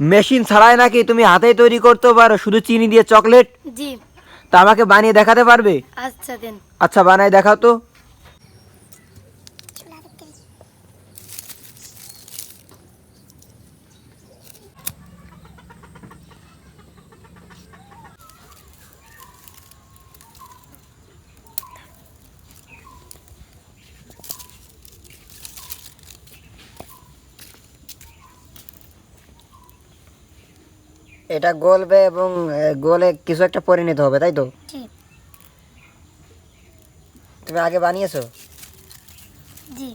Machine ছাড়াই নাকি তুমি হাতেই তৈরি করতে পারো শুধু চিনি দিয়ে চকলেট? জি। তা আমাকে বানিয়ে দেখাতে পারবে? আচ্ছা দেন। আচ্ছা বানাই দেখাও তো। এটা গলবে এবং গলে কিছু একটা পরে নিতে হবে, তাই তো? জি। তুমি আগে বানিয়েছো? জি।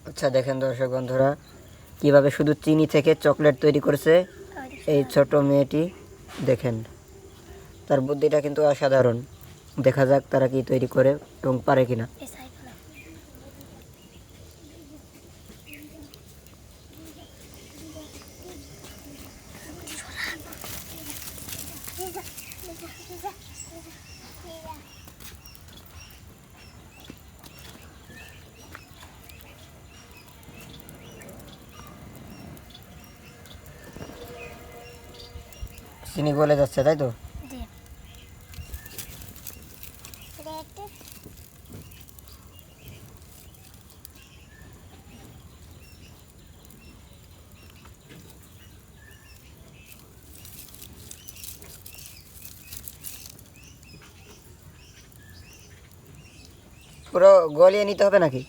আচ্ছা দেখেন দর্শক বন্ধুরা, কিভাবে শুধু চিনি থেকে চকলেট তৈরি করেছে এই ছোট মেয়েটি। দেখেন তার বুদ্ধিটা কিন্তু অসাধারণ। দেখা যাক তারা কি তৈরি করে এবং পারে কিনা। চিনি গলে যাচ্ছে, তাই তো? জি। পুরো গলিয়ে নিতে হবে নাকি?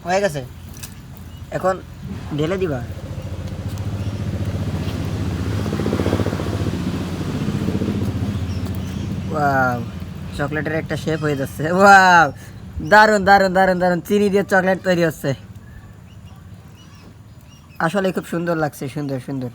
হয়ে গেছে, এখন ঢেলে দিবা। ওয়াও, চকলেটের একটা শেপ হয়ে যাচ্ছে। ওয়াও, দারুণ দারুণ দারুণ দারুণ, চিনি দিয়ে চকলেট তৈরি হচ্ছে। আসলে খুব সুন্দর লাগছে, সুন্দর সুন্দর।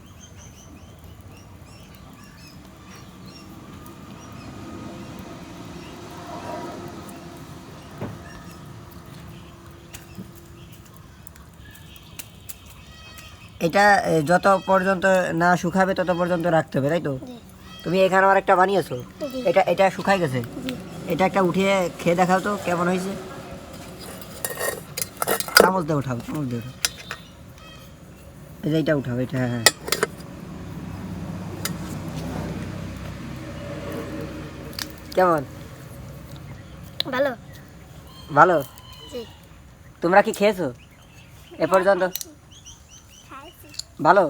এটা যত পর্যন্ত না শুকাবে তত পর্যন্ত রাখতে হবে, তাই তো? জি। তুমি এখানে আর একটা বানিয়েছো, জি। এটা এটা শুকাই গেছে। জি। এটা একটা উঠিয়ে খেয়ে দেখাও তো কেমন হয়েছে। চামচ দিয়ে উঠাও, চামচ দিয়ে উঠাও। এই যে এটা উঠাও, এটা, হ্যাঁ হ্যাঁ। কেমন? ভালো। ভালো? জি। তোমরা কি খেয়েছো এ পর্যন্ত? ভালো।